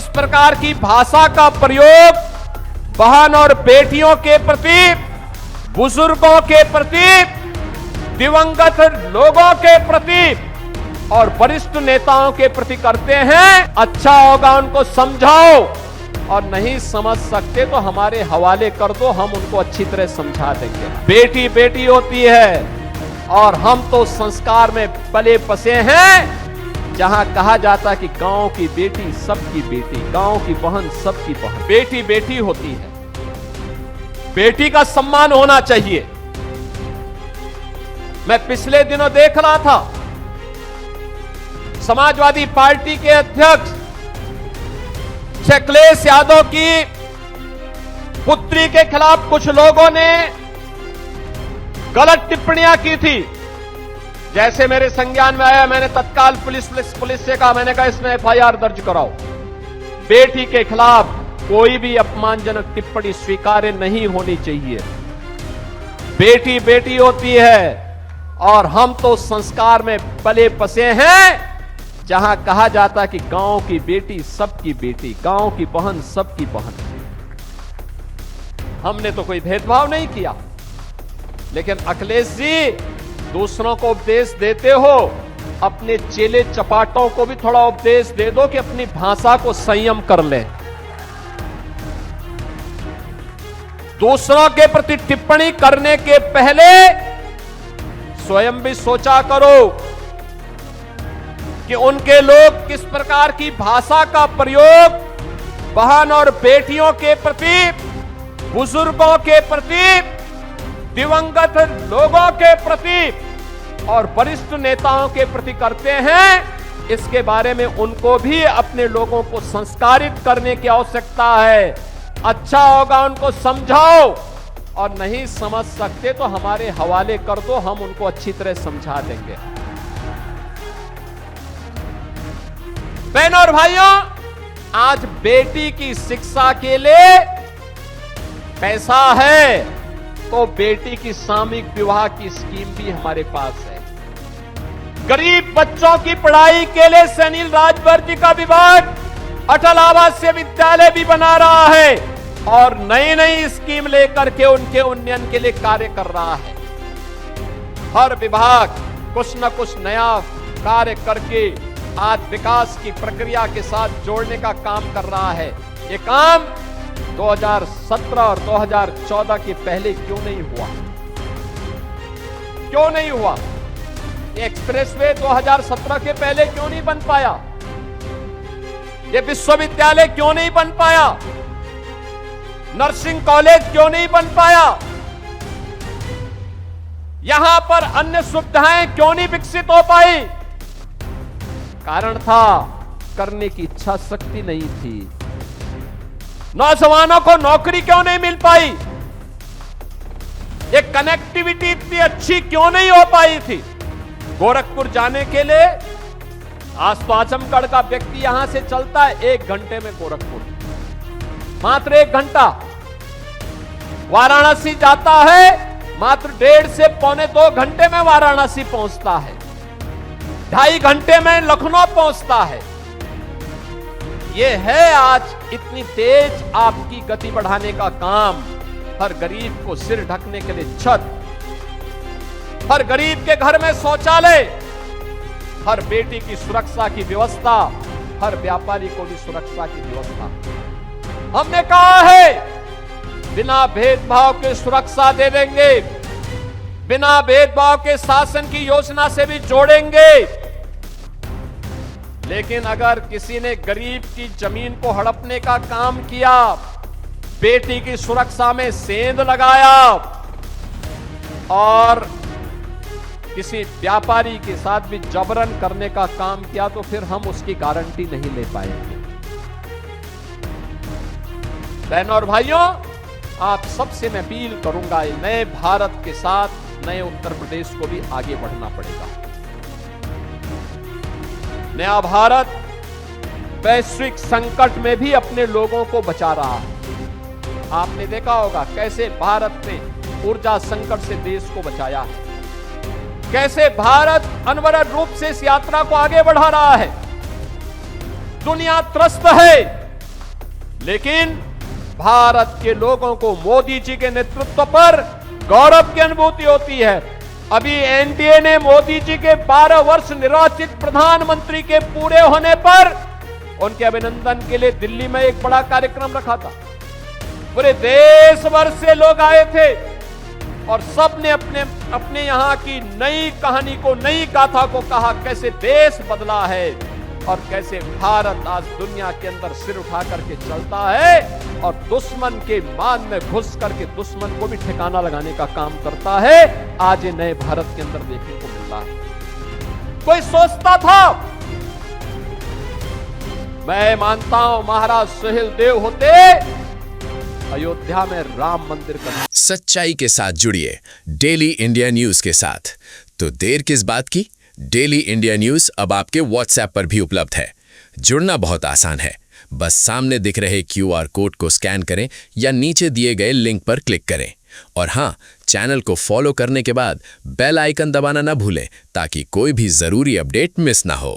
किस प्रकार की भाषा का प्रयोग बहन और बेटियों के प्रति, बुजुर्गों के प्रति, दिवंगत लोगों के प्रति और वरिष्ठ नेताओं के प्रति करते हैं, अच्छा होगा उनको समझाओ, और नहीं समझ सकते तो हमारे हवाले कर दो, हम उनको अच्छी तरह समझा देंगे। बेटी बेटी होती है और हम तो संस्कार में पले बसे हैं, जहां कहा जाता है कि गांव की बेटी सबकी बेटी, गांव की बहन सबकी बहन। बेटी बेटी होती है, बेटी का सम्मान होना चाहिए। मैं पिछले दिनों देख रहा था, समाजवादी पार्टी के अध्यक्ष अखिलेश यादव की पुत्री के खिलाफ कुछ लोगों ने गलत टिप्पणियां की थी। जैसे मेरे संज्ञान में आया, मैंने तत्काल पुलिस से कहा, मैंने कहा इसमें एफआईआर दर्ज कराओ। बेटी के खिलाफ कोई भी अपमानजनक टिप्पणी स्वीकार्य नहीं होनी चाहिए। बेटी बेटी होती है और हम तो संस्कार में पले बसे हैं, जहां कहा जाता है कि गांव की बेटी सबकी बेटी, गांव की बहन सबकी बहन। हमने तो कोई भेदभाव नहीं किया, लेकिन अखिलेश जी दूसरों को उपदेश देते हो, अपने चेले चपाटों को भी थोड़ा उपदेश दे दो कि अपनी भाषा को संयम कर ले। दूसरों के प्रति टिप्पणी करने के पहले स्वयं भी सोचा करो कि उनके लोग किस प्रकार की भाषा का प्रयोग बहन और बेटियों के प्रति, बुजुर्गों के प्रति, दिवंगत लोगों के प्रति और वरिष्ठ नेताओं के प्रति करते हैं, इसके बारे में उनको भी अपने लोगों को संस्कारित करने की आवश्यकता है। अच्छा होगा उनको समझाओ, और नहीं समझ सकते तो हमारे हवाले कर दो, हम उनको अच्छी तरह समझा देंगे। बहनों और भाइयों, आज बेटी की शिक्षा के लिए पैसा है, तो बेटी की सामूहिक विवाह की स्कीम भी हमारे पास है। गरीब बच्चों की पढ़ाई के लिए सैनिल राजवर्ती का विभाग अटल आवासीय विद्यालय भी बना रहा है और नई नई स्कीम लेकर के उनके उन्नयन के लिए कार्य कर रहा है। हर विभाग कुछ न कुछ नया कार्य करके आज विकास की प्रक्रिया के साथ जोड़ने का काम कर रहा है। ये काम 2017 और 2014 के पहले क्यों नहीं हुआ? क्यों नहीं हुआ? ये एक्सप्रेसवे 2017 के पहले क्यों नहीं बन पाया? ये विश्वविद्यालय क्यों नहीं बन पाया? नर्सिंग कॉलेज क्यों नहीं बन पाया? यहां पर अन्य सुविधाएं क्यों नहीं विकसित हो पाई? कारण था, करने की इच्छा शक्ति नहीं थी। नौजवानों को नौकरी क्यों नहीं मिल पाई? ये कनेक्टिविटी इतनी अच्छी क्यों नहीं हो पाई थी? गोरखपुर जाने के लिए आज तो आजमगढ़ का व्यक्ति यहां से चलता है 1 घंटे में गोरखपुर, मात्र 1 घंटा। वाराणसी जाता है मात्र 1.5 से पौने 2 घंटे में वाराणसी पहुंचता है, 2.5 घंटे में लखनऊ पहुंचता है। यह है आज इतनी तेज आपकी गति बढ़ाने का काम। हर गरीब को सिर ढकने के लिए छत, हर गरीब के घर में शौचालय, हर बेटी की सुरक्षा की व्यवस्था, हर व्यापारी को भी सुरक्षा की व्यवस्था। हमने कहा है बिना भेदभाव के सुरक्षा दे देंगे, बिना भेदभाव के शासन की योजना से भी जोड़ेंगे। लेकिन अगर किसी ने गरीब की जमीन को हड़पने का काम किया, बेटी की सुरक्षा में सेंध लगाया और किसी व्यापारी के साथ भी जबरन करने का काम किया, तो फिर हम उसकी गारंटी नहीं ले पाएंगे। बहनों और भाइयों, आप सबसे मैं अपील करूंगा, नए भारत के साथ नए उत्तर प्रदेश को भी आगे बढ़ना पड़ेगा। नया भारत वैश्विक संकट में भी अपने लोगों को बचा रहा है। आपने देखा होगा कैसे भारत ने ऊर्जा संकट से देश को बचाया है, कैसे भारत अनवरत रूप से इस यात्रा को आगे बढ़ा रहा है। दुनिया त्रस्त है लेकिन भारत के लोगों को मोदी जी के नेतृत्व पर गौरव की अनुभूति होती है। अभी एनडीए ने मोदी जी के 12 वर्ष निर्वाचित प्रधानमंत्री के पूरे होने पर उनके अभिनंदन के लिए दिल्ली में एक बड़ा कार्यक्रम रखा था। पूरे देश भर से लोग आए थे और सबने अपने अपने यहां की नई कहानी को, नई गाथा को कहा, कैसे देश बदला है और कैसे भारत आज दुनिया के अंदर सिर उठा करके चलता है और दुश्मन के मान में घुस करके दुश्मन को भी ठिकाना लगाने का काम करता है। आज ये नए भारत के अंदर देखने को मिल रहा है। कोई सोचता था, मैं मानता हूं महाराज सुहेलदेव होते अयोध्या में राम मंदिर का। सच्चाई के साथ जुड़िए डेली इंडिया न्यूज के साथ। तो देर किस बात की? डेली इंडिया न्यूज अब आपके व्हाट्सएप पर भी उपलब्ध है। जुड़ना बहुत आसान है, बस सामने दिख रहे QR कोड को स्कैन करें या नीचे दिए गए लिंक पर क्लिक करें। और हाँ, चैनल को फॉलो करने के बाद बेल आइकन दबाना ना भूलें ताकि कोई भी जरूरी अपडेट मिस ना हो।